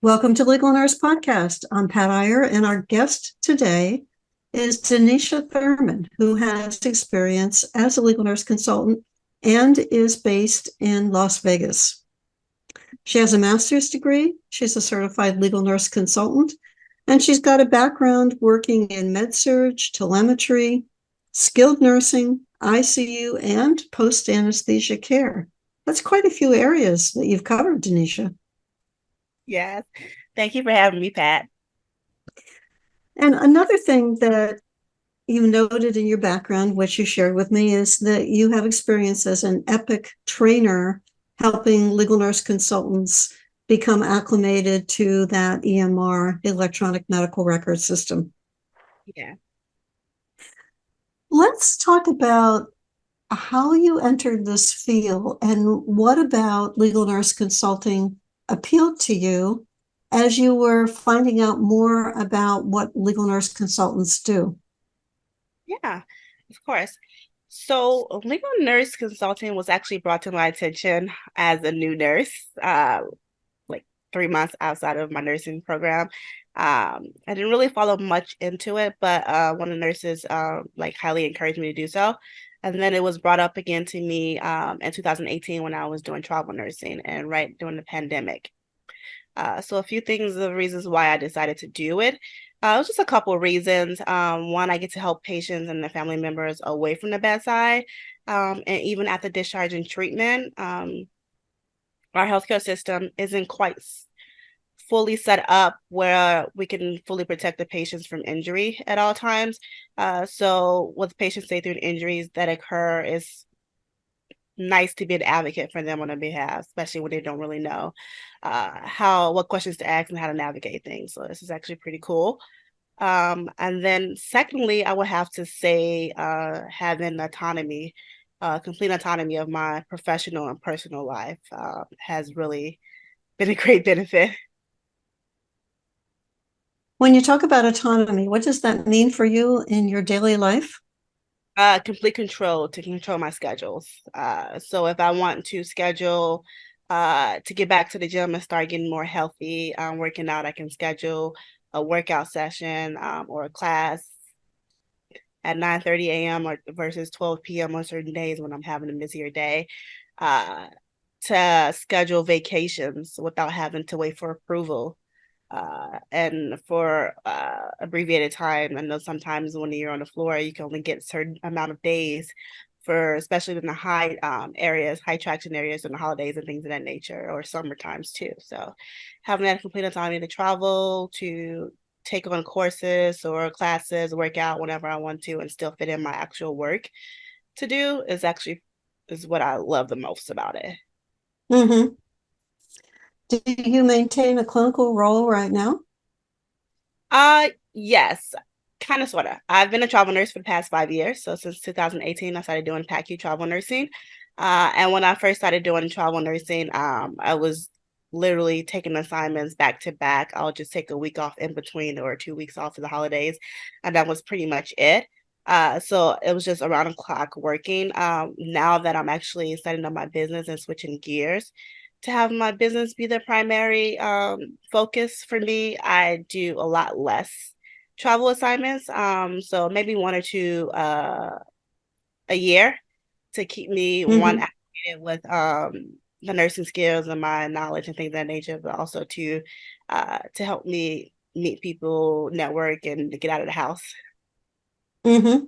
Welcome to Legal Nurse Podcast. I'm Pat Iyer, and our guest today is Donisha Thurman, who has experience as a legal nurse consultant and is based in Las Vegas. She has a master's degree, she's a certified legal nurse consultant, and she's got a background working in med-surg, telemetry, skilled nursing, ICU, and post-anesthesia care. That's quite a few areas that you've covered, Donisha. Yes. Thank you for having me, Pat. And another thing that you noted in your background, which you shared with me, is that you have experience as an EPIC trainer helping legal nurse consultants become acclimated to that EMR, electronic medical record system. Yeah. Let's talk about how you entered this field and what about legal nurse consulting appealed to you as you were finding out more about what legal nurse consultants do. Yeah, of course. So legal nurse consulting was actually brought to my attention as a new nurse, like 3 months outside of my nursing program. I didn't really follow much into it, but one of the nurses like highly encouraged me to do so. And then it was brought up again to me in 2018 when I was doing travel nursing and right during the pandemic. So a few things, the reasons why I decided to do it. It was just a couple of reasons. One, I get to help patients and their family members away from the bedside, and even after discharge and treatment. Our healthcare system isn't quite fully set up where we can fully protect the patients from injury at all times. So with patients say through injuries that occur, is nice to be an advocate for them on their behalf, especially when they don't really know what questions to ask and how to navigate things. So this is actually pretty cool. And then secondly, I would have to say having autonomy, complete autonomy of my professional and personal life has really been a great benefit. When you talk about autonomy, what does that mean for you in your daily life? Complete control to control my schedules. So if I want to schedule to get back to the gym and start getting more healthy, working out, I can schedule a workout session or a class at 9:30 a.m. or versus 12 p.m. on certain days when I'm having a busier day. Uh, to schedule vacations without having to wait for approval and for abbreviated time. I know sometimes when you're on the floor, you can only get a certain amount of days for, especially in the high areas, high traction areas and the holidays and things of that nature, or summer times too. So having that complete autonomy to travel, to take on courses or classes, work out whenever I want to, and still fit in my actual work to do is what I love the most about it. Mm-hmm. Do you maintain a clinical role right now? Yes, kind of, sort of. I've been a travel nurse for the past 5 years. So since 2018, I started doing PACU travel nursing. And when I first started doing travel nursing, I was literally taking assignments back to back. I'll just take a week off in between or 2 weeks off for the holidays, and that was pretty much it. So it was just around the clock working. Now that I'm actually setting up my business and switching gears, to have my business be the primary focus for me, I do a lot less travel assignments. So maybe one or two a year to keep me one Mm-hmm. activated with the nursing skills and my knowledge and things of that nature, but also to help me meet people, network, and to get out of the house. Mm-hmm.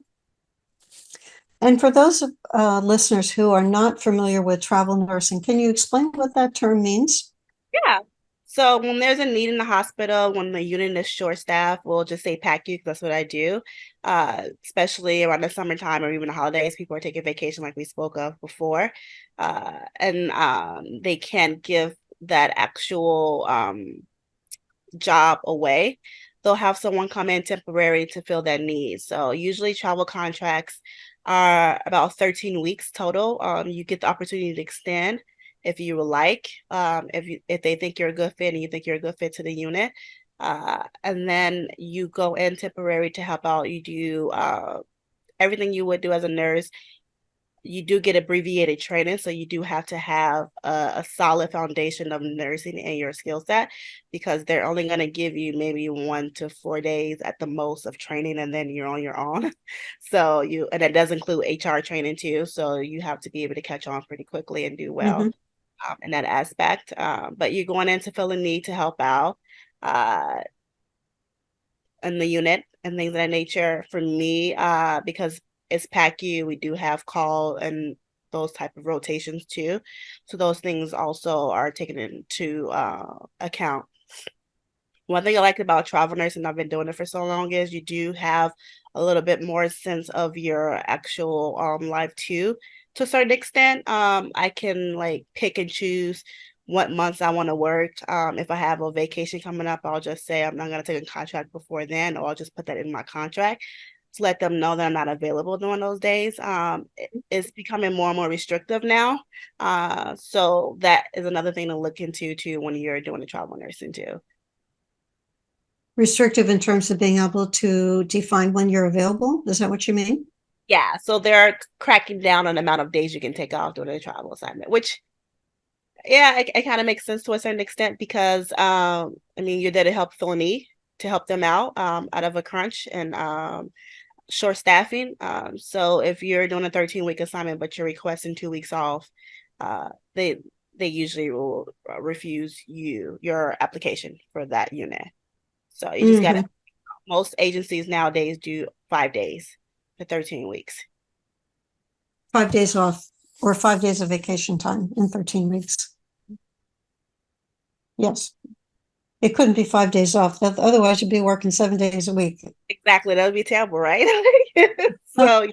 And for those listeners who are not familiar with travel nursing, can you explain what that term means? Yeah. So when there's a need in the hospital, when the unit is short staffed, we'll just say pack you 'cause that's what I do. Especially around the summertime or even the holidays, people are taking vacation like we spoke of before. And they can't give that actual job away. They'll have someone come in temporary to fill that need. So usually travel contracts are about 13 weeks total. You get the opportunity to extend if you would like, if they think you're a good fit and you think you're a good fit to the unit. And then you go in temporary to help out. You do everything you would do as a nurse. you do get abbreviated training, so you do have to have a solid foundation of nursing in your skill set, because they're only going to give you maybe 1 to 4 days at the most of training, and then you're on your own. So and that does include HR training too. So you have to be able to catch on pretty quickly and do well in that aspect. But you're going in to fill a need to help out in the unit and things of that nature. For me, because it's PACU, we do have call and those type of rotations too. So those things also are taken into account. One thing I like about travel nursing, I've been doing it for so long, is you do have a little bit more sense of your actual life too. To a certain extent, I can like pick and choose what months I want to work. If I have a vacation coming up, I'll just say I'm not going to take a contract before then, or I'll just put that in my contract to let them know that I'm not available during those days. It's becoming more and more restrictive now. So that is another thing to look into too when you're doing the travel nursing too. Restrictive in terms of being able to define when you're available. Is that what you mean? Yeah, so they're cracking down on the amount of days you can take off during a travel assignment, which, yeah, it kind of makes sense to a certain extent, because I mean, you're there to help fill a need, to help them out of a crunch and short staffing. So if you're doing a 13-week assignment but you're requesting 2 weeks off, they usually will refuse your application for that unit. So you just gotta. Most agencies nowadays do 5 days for 13 weeks. 5 days off or 5 days of vacation time in 13 weeks. Yes. It couldn't be 5 days off. Otherwise, you'd be working 7 days a week. Exactly. That would be terrible, right? So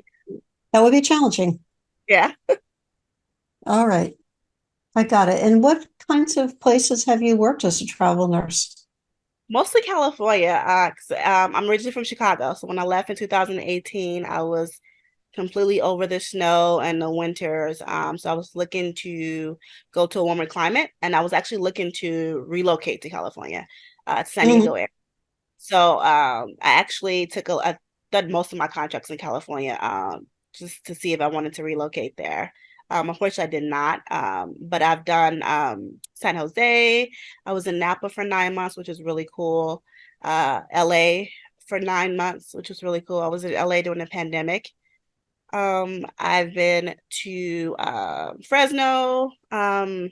that would be challenging. Yeah. All right. I got it. And what kinds of places have you worked as a travel nurse? Mostly California. I'm originally from Chicago. So when I left in 2018, I was completely over the snow and the winters. So I was looking to go to a warmer climate, and I was actually looking to relocate to California, San Diego area. So I actually I've done most of my contracts in California, just to see if I wanted to relocate there. Unfortunately, I did not. But I've done San Jose. I was in Napa for 9 months, which is really cool. LA for 9 months, which was really cool. I was in LA during the pandemic. I've been to Fresno. I've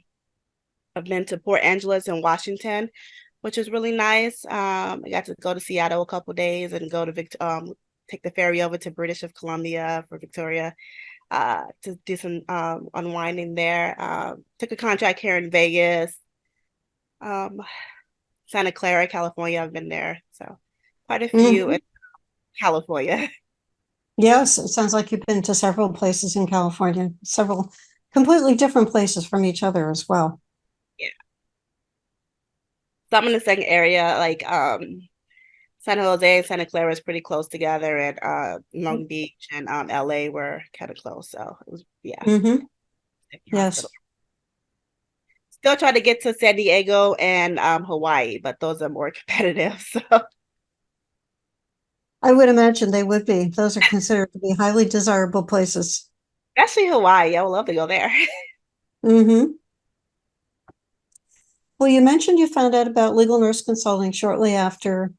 been to Port Angeles and Washington, which is really nice. I got to go to Seattle a couple days and go to take the ferry over to British of Columbia for Victoria to do some unwinding there. Took a contract here in Vegas. Santa Clara, California, I've been there. So quite a few in California. Yes, it sounds like you've been to several places in California, several completely different places from each other as well. Yeah. So I'm in the second area, like San Jose and Santa Clara is pretty close together, and Long Beach and LA were kind of close. So it was, yeah. Yes. Still trying to get to San Diego and Hawaii, but those are more competitive. So I would imagine they would be. Those are considered to be highly desirable places. Especially Hawaii. I would love to go there. Well, you mentioned you found out about legal nurse consulting shortly after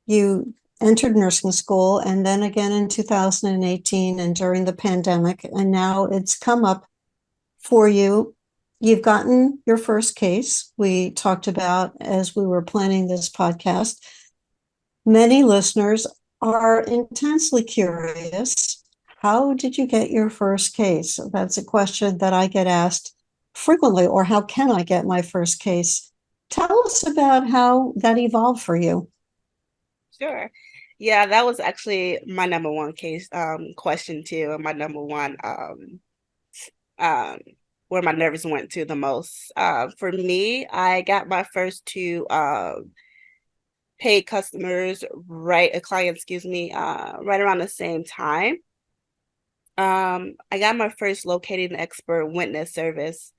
you entered nursing school, and then again in 2018 and during the pandemic, and now it's come up for you. You've gotten your first case. We talked about as we were planning this podcast. Many listeners are intensely curious. How did you get your first case? That's a question that I get asked frequently, or how can I get my first case? Tell us about how that evolved for you. Sure. Yeah, that was actually my number one case question too, and my number one where my nerves went to the most. For me, I got my first two paid customers, client, excuse me, right around the same time. I got my first locating expert witness service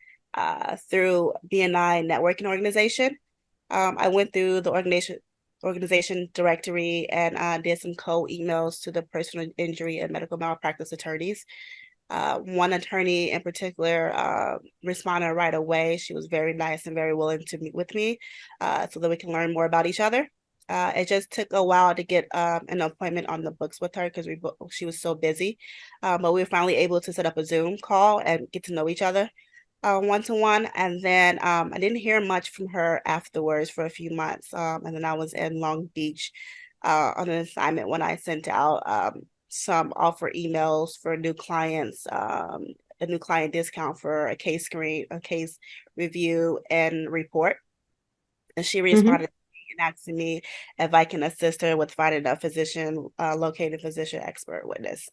through BNI networking organization. I went through the organization directory and did some cold emails to the personal injury and medical malpractice attorneys. One attorney in particular responded right away. She was very nice and very willing to meet with me so that we can learn more about each other. It just took a while to get an appointment on the books with her because she was so busy. But we were finally able to set up a Zoom call and get to know each other one-to-one. And then I didn't hear much from her afterwards for a few months. And then I was in Long Beach on an assignment when I sent out some offer emails for new clients, a new client discount for a case screen, a case review and report. And she responded and asking me if I can assist her with finding a physician, located physician expert witness.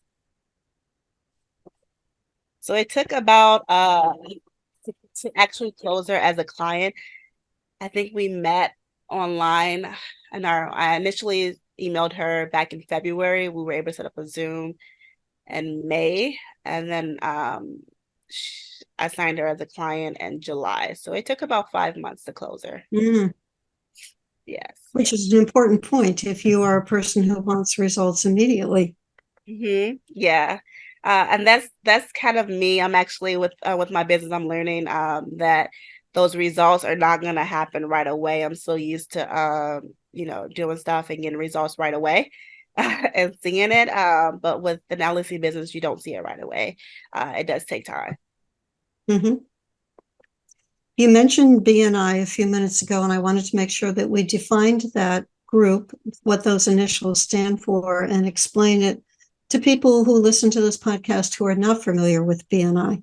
So it took about to actually close her as a client. I think we met online, and I initially emailed her back in February. We were able to set up a Zoom in May, and then I signed her as a client in July. So it took about 5 months to close her. Yes. Which is an important point if you are a person who wants results immediately. Yeah. And that's kind of me. I'm actually with my business, I'm learning that those results are not going to happen right away. I'm so used to doing stuff and getting results right away and seeing it. But with the LNC business, you don't see it right away. It does take time. You mentioned BNI a few minutes ago, and I wanted to make sure that we defined that group, what those initials stand for, and explain it to people who listen to this podcast who are not familiar with BNI.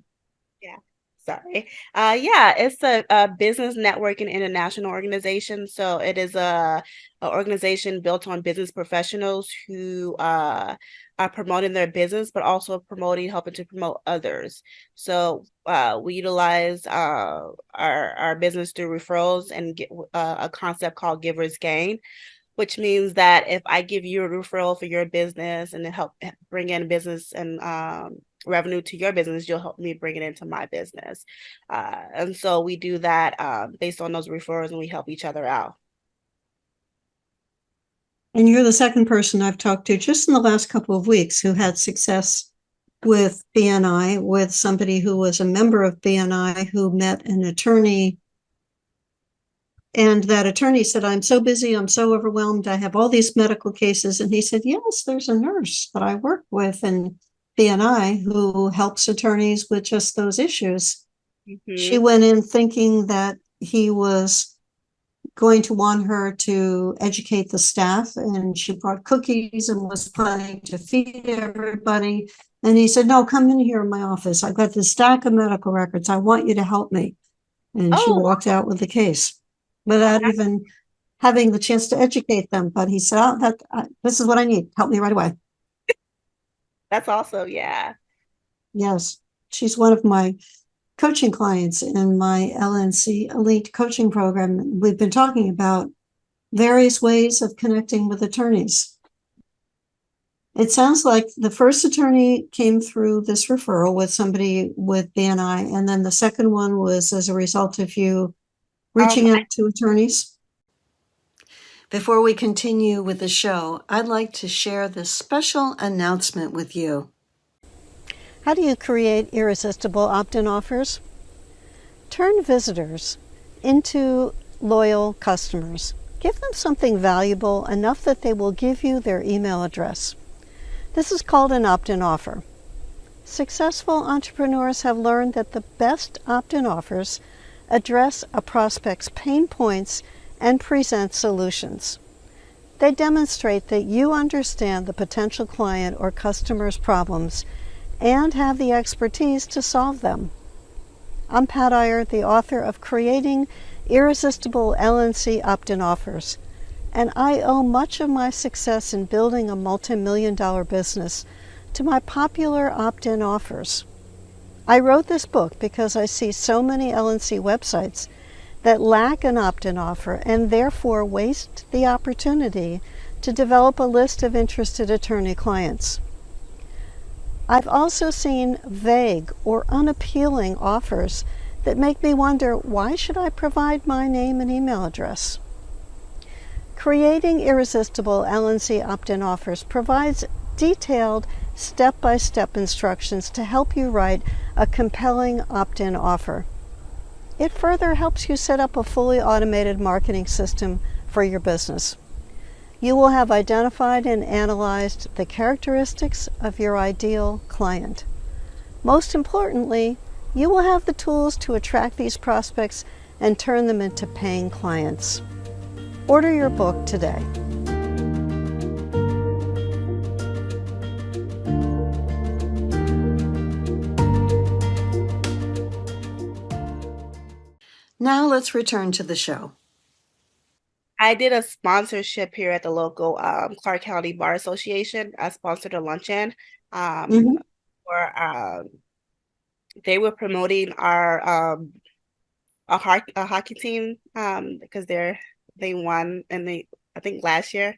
Yeah, sorry. Yeah, it's a business network and international organization. So it is an organization built on business professionals who are promoting their business, but also helping to promote others. So we utilize our business through referrals and get a concept called Giver's Gain, which means that if I give you a referral for your business and help bring in business and revenue to your business, you'll help me bring it into my business. And so we do that based on those referrals, and we help each other out. And you're the second person I've talked to just in the last couple of weeks who had success with BNI, with somebody who was a member of BNI who met an attorney. And that attorney said, I'm so busy, I'm so overwhelmed, I have all these medical cases. And he said, yes, there's a nurse that I work with in BNI who helps attorneys with just those issues. She went in thinking that he was going to want her to educate the staff, and she brought cookies and was planning to feed everybody. And he said, no, come in here in my office. I've got this stack of medical records. I want you to help me. And she walked out with the case without even having the chance to educate them. But he said, this is what I need. Help me right away. That's awesome. Yeah. Yes. She's one of my coaching clients in my LNC Elite coaching program. We've been talking about various ways of connecting with attorneys. It sounds like the first attorney came through this referral with somebody with BNI, and then the second one was as a result of you reaching out to attorneys. Before we continue with the show, I'd like to share this special announcement with you. How do you create irresistible opt-in offers? Turn visitors into loyal customers. Give them something valuable enough that they will give you their email address. This is called an opt-in offer. Successful entrepreneurs have learned that the best opt-in offers address a prospect's pain points and present solutions. They demonstrate that you understand the potential client or customer's problems and have the expertise to solve them. I'm Pat Iyer, the author of Creating Irresistible LNC Opt-in Offers, and I owe much of my success in building a multi-million-dollar business to my popular opt-in offers. I wrote this book because I see so many LNC websites that lack an opt-in offer and therefore waste the opportunity to develop a list of interested attorney clients. I've also seen vague or unappealing offers that make me wonder, why should I provide my name and email address? Creating Irresistible LNC opt-in offers provides detailed step-by-step instructions to help you write a compelling opt-in offer. It further helps you set up a fully automated marketing system for your business. You will have identified and analyzed the characteristics of your ideal client. Most importantly, you will have the tools to attract these prospects and turn them into paying clients. Order your book today. Now let's return to the show. I did a sponsorship here at the local Clark County Bar Association. I sponsored a luncheon where they were promoting our a hockey team because they won, and I think last year.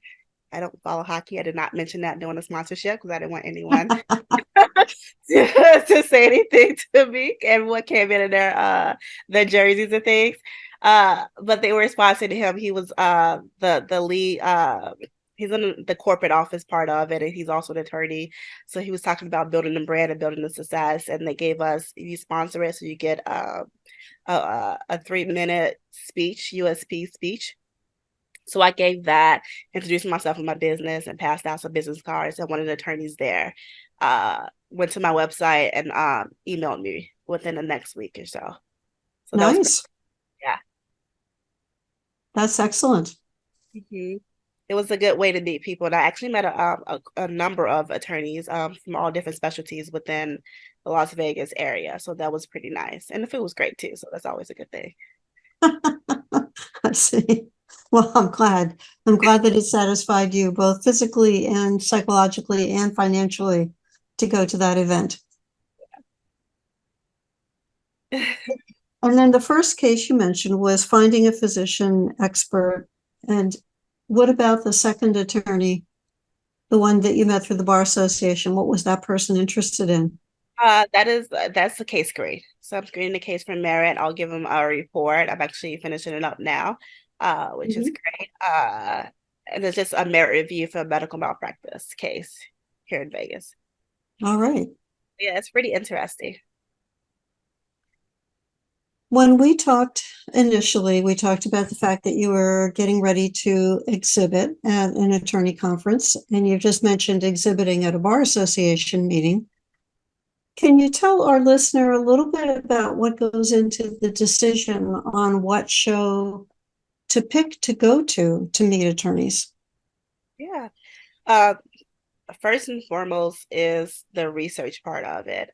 I don't follow hockey. I did not mention that during the sponsorship because I didn't want anyone to say anything to me. Everyone came in their jerseys and things. But they were sponsoring him. He was the lead. He's in the corporate office part of it, and he's also an attorney. So he was talking about building the brand and building the success. And they gave us, you sponsor it, so you get a 3-minute speech, USP speech. So I gave that, introduced myself and my business, and passed out some business cards. And one of the attorneys there went to my website and emailed me within the next week or so. So nice. Yeah. That's excellent. Mm-hmm. It was a good way to meet people. And I actually met a number of attorneys from all different specialties within the Las Vegas area. So that was pretty nice. And the food was great too. So that's always a good thing. I see. Well, I'm glad that it satisfied you both physically and psychologically and financially to go to that event. Yeah. And then the first case you mentioned was finding a physician expert. And what about the second attorney, the one that you met through the Bar Association? What was that person interested in? That's the case screen. So I'm screening the case for merit. I'll give them a report. I'm actually finishing it up now, which is great. And it's just a merit review for a medical malpractice case here in Vegas. All right. Yeah, it's pretty interesting. When we talked initially, we talked about the fact that you were getting ready to exhibit at an attorney conference, and you just mentioned exhibiting at a Bar Association meeting. Can you tell our listener a little bit about what goes into the decision on what show to pick to go to meet attorneys? Yeah. First and foremost is the research part of it.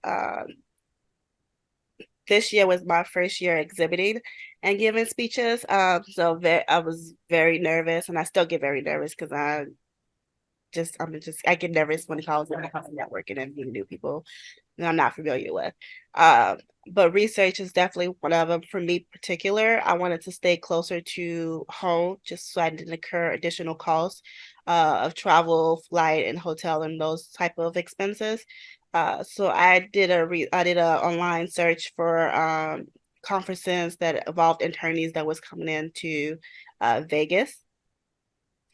This year was my first year exhibiting and giving speeches. So I was very nervous, and I still get very nervous because I get nervous when it comes to networking and meeting new people that I'm not familiar with. But research is definitely one of them. For me particular, I wanted to stay closer to home just so I didn't incur additional costs of travel, flight, and hotel and those type of expenses. So I did a online search for conferences that involved attorneys that was coming into Vegas.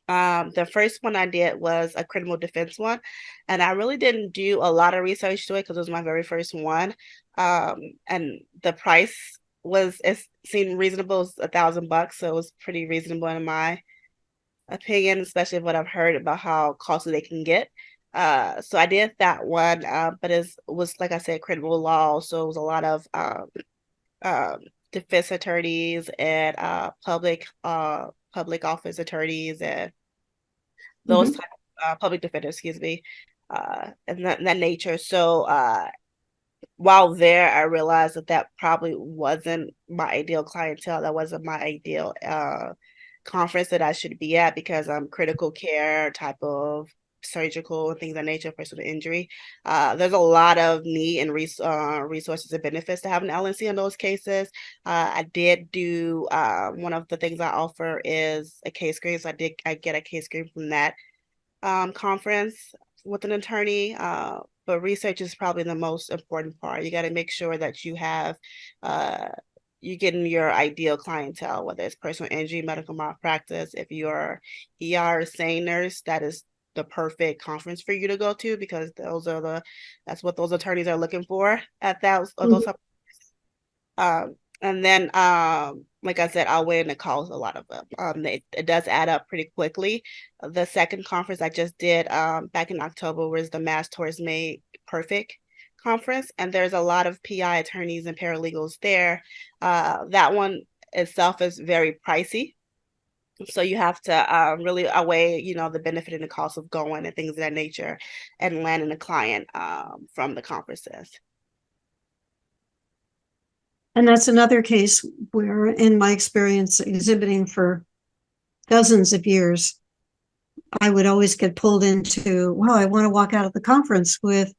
The first one I did was a criminal defense one, and I really didn't do a lot of research to it because it was my very first one. And the price it seemed reasonable. It was $1,000, so it was pretty reasonable in my opinion, especially what I've heard about how costly they can get. So I did that one, but it was, like I said, criminal law, so it was a lot of defense attorneys and public office attorneys and those type of public defenders, excuse me, and that nature. So while there, I realized that probably wasn't my ideal clientele. That wasn't my ideal conference that I should be at, because I'm critical care type of surgical and things of that nature, personal injury. There's a lot of need and resources and benefits to having LNC in those cases. I did do one of the things I offer is a case screen. So I get a case screen from that conference with an attorney. But research is probably the most important part. You got to make sure that you have you getting your ideal clientele, whether it's personal injury, medical malpractice. If you're ER, sane nurse, that is the perfect conference for you to go to, because that's what those attorneys are looking for at those. Mhm. And then, like I said, I'll weigh in the calls a lot of them. It does add up pretty quickly. The second conference I just did back in October was the Mass Towards Made Perfect conference, and there's a lot of PI attorneys and paralegals there. That one itself is very pricey. So you have to really weigh, the benefit and the cost of going and things of that nature, and landing a client from the conferences. And that's another case where, in my experience exhibiting for dozens of years, I would always get pulled into, wow, I want to walk out of the conference with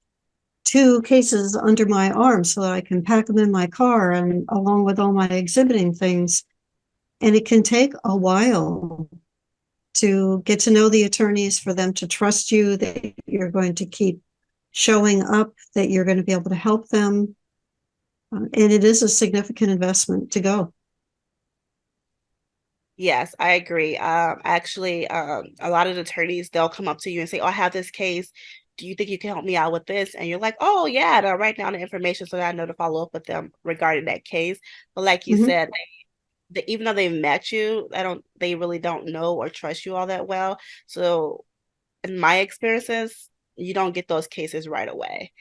2 cases under my arm so that I can pack them in my car and along with all my exhibiting things. And it can take a while to get to know the attorneys, for them to trust you, that you're going to keep showing up, that you're going to be able to help them. And it is a significant investment to go. Yes, I agree. Actually, a lot of the attorneys, they'll come up to you and say, "Oh, I have this case. Do you think you can help me out with this?" And you're like, "Oh, yeah," and I'll write down the information so that I know to follow up with them regarding that case. But like you Mhm. said, even though they've met you, they really don't know or trust you all that well. So in my experiences, you don't get those cases right away.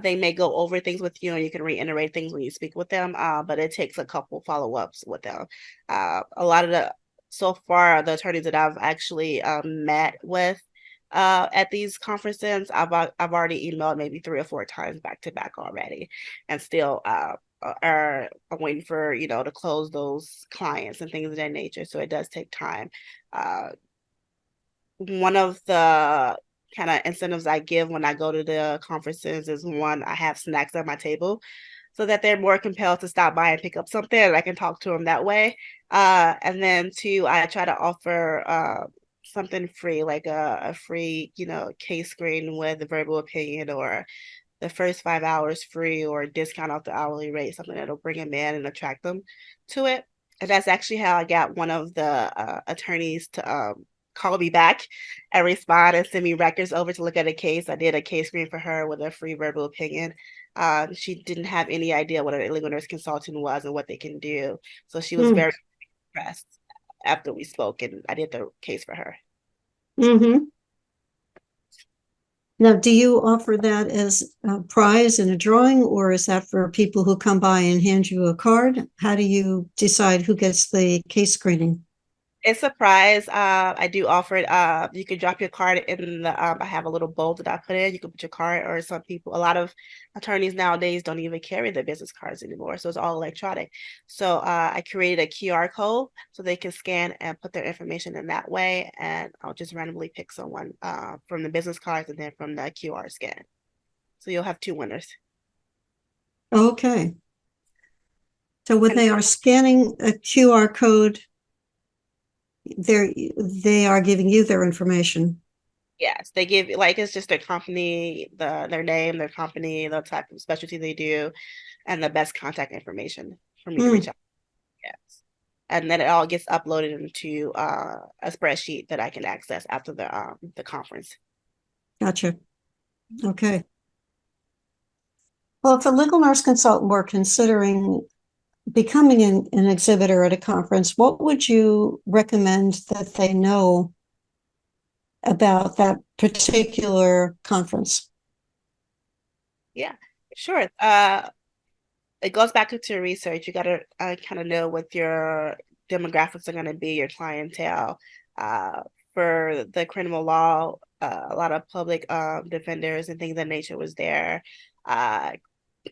They may go over things with you and you can reiterate things when you speak with them, but it takes a couple follow-ups with them. A lot of so far, the attorneys that I've actually met with at these conferences, I've already emailed maybe 3 or 4 times back to back already, and still are waiting for, to close those clients and things of that nature. So it does take time. One of the kind of incentives I give when I go to the conferences is, one, I have snacks at my table so that they're more compelled to stop by and pick up something, and I can talk to them that way. And then 2, I try to offer something free, like a free, case screen with a verbal opinion, or the first 5 hours free, or a discount off the hourly rate, something that'll bring them in and attract them to it. And that's actually how I got one of the attorneys to call me back and respond and send me records over to look at a case. I did a case screen for her with a free verbal opinion. She didn't have any idea what a legal nurse consultant was and what they can do. So she was Mm. very impressed after we spoke, and I did the case for her. Mhm. Now, do you offer that as a prize in a drawing, or is that for people who come by and hand you a card? How do you decide who gets the case screening? It's a prize. I do offer it. You can drop your card in the. I have a little bowl that I put in. You can put your card, or some people. A lot of attorneys nowadays don't even carry their business cards anymore, so it's all electronic. So I created a QR code so they can scan and put their information in that way, and I'll just randomly pick someone from the business cards and then from the QR scan. So you'll have 2 winners. Okay. So when And they are scanning a QR code, they are giving you their information. yes, they give, like, it's just their company, their name, their company, the type of specialty they do, and the best contact information for me to reach Mm, out. Yes. And then it all gets uploaded into a spreadsheet that I can access after the conference. gotcha. Okay. Well, if a legal nurse consultant were considering becoming an exhibitor at a conference, what would you recommend that they know about that particular conference? Yeah, sure. It goes back into research. You got to kind of know what your demographics are going to be, your clientele. Uh, for the criminal law, a lot of public defenders and things of that nature was there. Uh,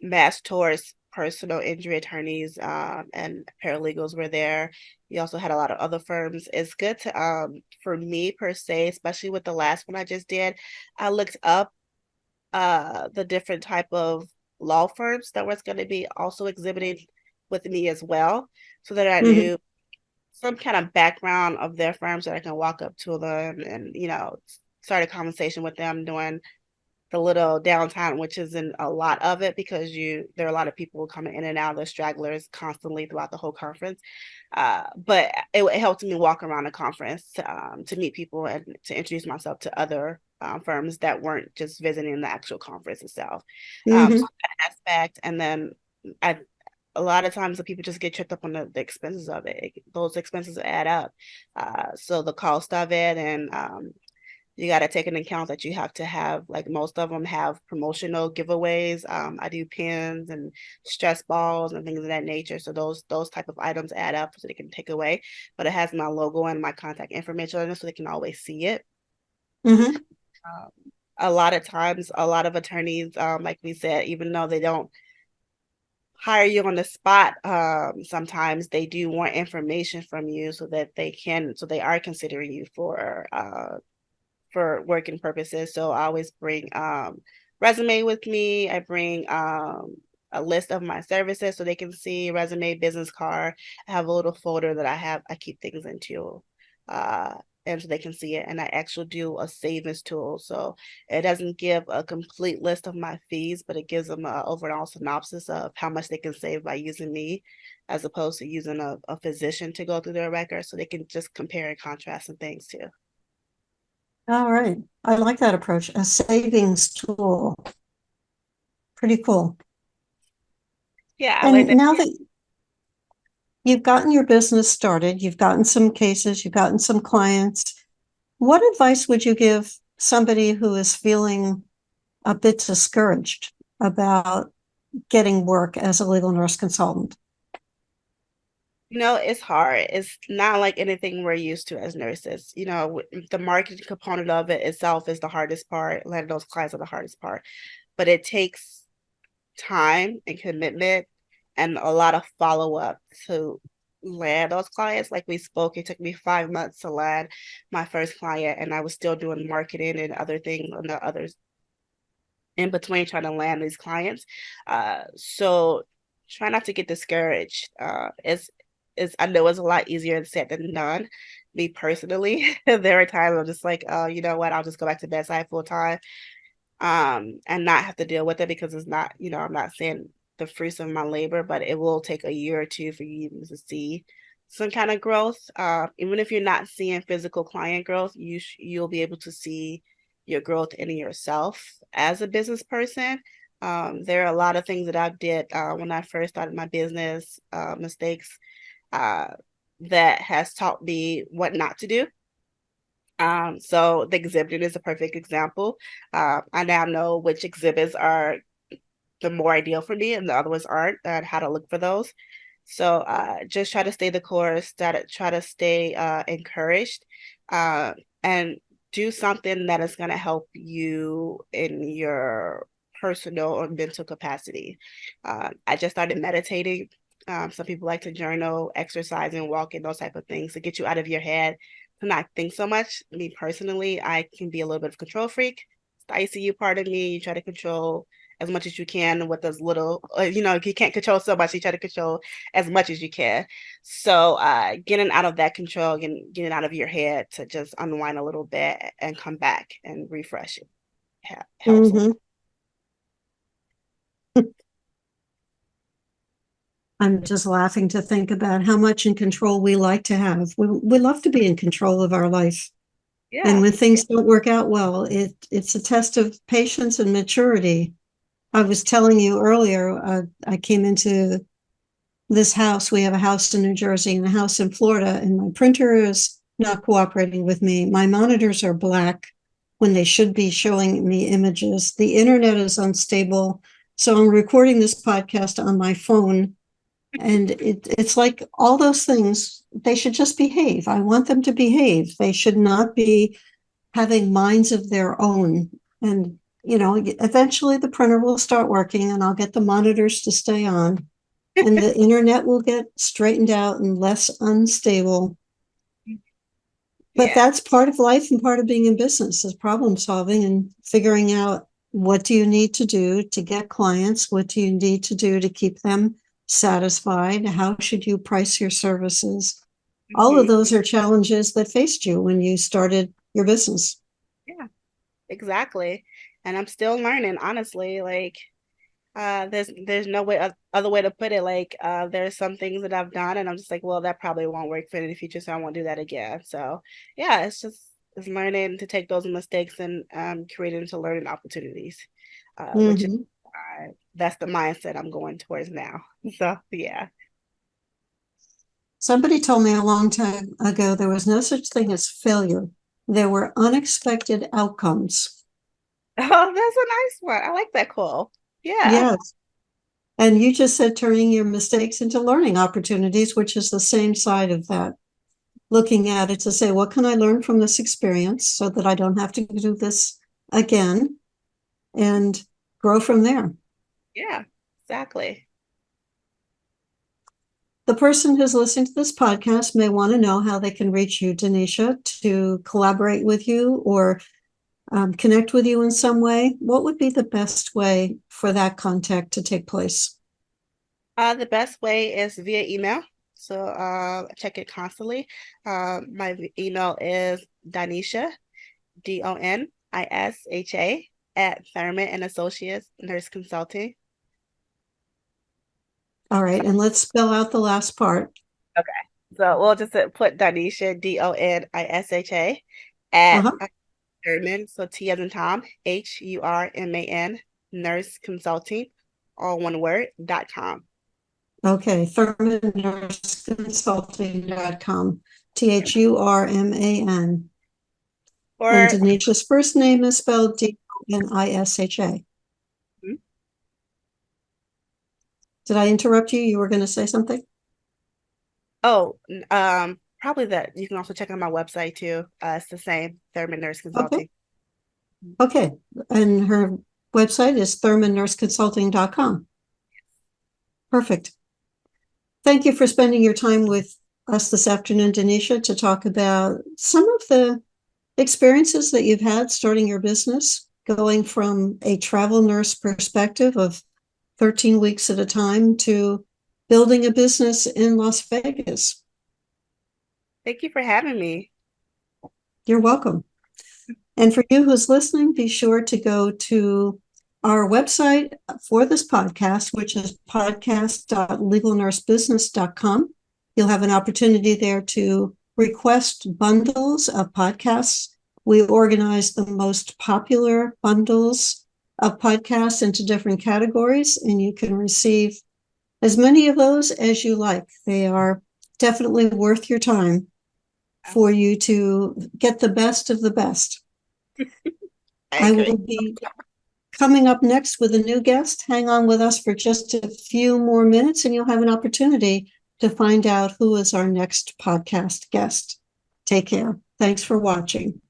Mass towards personal injury attorneys and paralegals were there. You also had a lot of other firms. It's good to, for me per se, especially with the last one I just did, I looked up the different type of law firms that was going to be also exhibiting with me as well, so that I Mhm. knew some kind of background of their firms, that I can walk up to them and, start a conversation with them during the little downtime, which isn't a lot of it because there are a lot of people coming in and out, the stragglers constantly throughout the whole conference. But it helped me walk around the conference to meet people and to introduce myself to other firms that weren't just visiting the actual conference itself. So that aspect, and then I a lot of times the people just get tripped up on the expenses of it. Those expenses add up. So the cost of it, and you got to take into account that you have to have, like most of them have promotional giveaways. I do pins and stress balls and things of that nature. So those type of items add up so they can take away. But it has my logo and my contact information on it so they can always see it. Mm-hmm. A lot of times, a lot of attorneys, like we said, even though they don't hire you on the spot, sometimes they do want information from you so that they are considering you for working purposes. So I always bring resume with me. I bring a list of my services so they can see resume, business card. I have a little folder that I keep things into. And so they can see it. And I actually do a savings tool. So it doesn't give a complete list of my fees, but it gives them an overall synopsis of how much they can save by using me, as opposed to using a physician to go through their records. So they can just compare and contrast and things too. All right. I like that approach. A savings tool. Pretty cool. Yeah, I learned And that. now that you've gotten your business started, you've gotten some cases, you've gotten some clients, what advice would you give somebody who is feeling a bit discouraged about getting work as a legal nurse consultant? It's hard. It's not like anything we're used to as nurses. The marketing component of it itself is the hardest part. Landing those clients are the hardest part. But it takes time and commitment and a lot of follow-up to land those clients. Like we spoke, it took me 5 months to land my first client, and I was still doing marketing and other things and the others in between trying to land these clients. So try not to get discouraged. It's I know it's a lot easier said than done. Me personally, there are times I'm just like, oh, you know what? I'll just go back to bedside full time, and not have to deal with it because it's not, I'm not saying the fruits of my labor, but it will take a year or two for you to see some kind of growth. Even if you're not seeing physical client growth, you'll be able to see your growth in yourself as a business person. There are a lot of things that I did when I first started my business, mistakes uh, that has taught me what not to do. So the exhibiting is a perfect example. I now know which exhibits are the more ideal for me and the other ones aren't, and how to look for those. So just try to stay the course, try to stay encouraged, and do something that is going to help you in your personal or mental capacity. I just started meditating. Some people like to journal, exercising, walking, those type of things to get you out of your head, to not think so much. Me personally, I can be a little bit of a control freak. It's the ICU part of me. You try to control as much as you can with as little, you can't control so much, you try to control as much as you can. So getting out of that control and getting out of your head to just unwind a little bit and come back and refresh it helps. Mm-hmm. I'm just laughing to think about how much in control we like to have. We love to be in control of our life. And Yeah. when things don't work out well, it's a test of patience and maturity. I was telling you earlier, I came into this house. We have a house in New Jersey and a house in Florida, and my printer is not cooperating with me. My monitors are black when they should be showing me images. The internet is unstable. So I'm recording this podcast on my phone. And it's like all those things, they should just behave. I want them to behave. They should not be having minds of their own. And, eventually the printer will start working and I'll get the monitors to stay on and the internet will get straightened out and less unstable. But Yeah. that's part of life and part of being in business is problem solving and figuring out what do you need to do to get clients? What do you need to do to keep them satisfied? How should you price your services? All of those are challenges that faced you when you started your business. Yeah, exactly. and I'm still learning, honestly. Like, there's no other way to put it. Like, there's some things that I've done, and I'm just like, well, that probably won't work for in the future, so I won't do that again. So, yeah, it's learning to take those mistakes and create it into learning opportunities, which is Mhm. that's the mindset I'm going towards now. So, yeah. Somebody told me a long time ago there was no such thing as failure. There were unexpected outcomes. Oh, that's a nice one. I like that call. Yeah. Yes. And you just said turning your mistakes into learning opportunities, which is the same side of that. Looking at it to say, what can I learn from this experience so that I don't have to do this again and grow from there? Yeah, exactly. The person who's listening to this podcast may want to know how they can reach you, Donisha, to collaborate with you or connect with you in some way. What would be the best way for that contact to take place? The best way is via email. So check it constantly. My email is Donisha, Donisha at Thurman and Associates Nurse Consulting. All right, and let's spell out the last part. Okay. So we'll just put Donisha, Donisha at Uh-huh. Thurman, so T as in Tom, HURMAN, Nurse Consulting, all one word, .com. Okay, thurmannurseconsulting.com, Thurman. And Or Denisha's first name is spelled Donisha. mhm. Did I interrupt you? You were going to say something? Oh, probably that. You can also check out my website too. It's the same, Thurman Nurse Okay. Consulting. Okay. And her website is thurmannurseconsulting.com. Perfect. Thank you for spending your time with us this afternoon, Denisha, to talk about some of the experiences that you've had starting your business, going from a travel nurse perspective of 13 weeks at a time to building a business in Las Vegas. Thank you for having me. You're welcome. And for you who's listening, be sure to go to our website for this podcast, which is podcast.legalnursebusiness.com. You'll have an opportunity there to request bundles of podcasts. We organize the most popular bundles of podcasts into different categories, and you can receive as many of those as you like. They are definitely worth your time for you to get the best of the best. I I agree. will be coming up next with a new guest. Hang on with us for just a few more minutes, and you'll have an opportunity to find out who is our next podcast guest. Take care. Thanks for watching.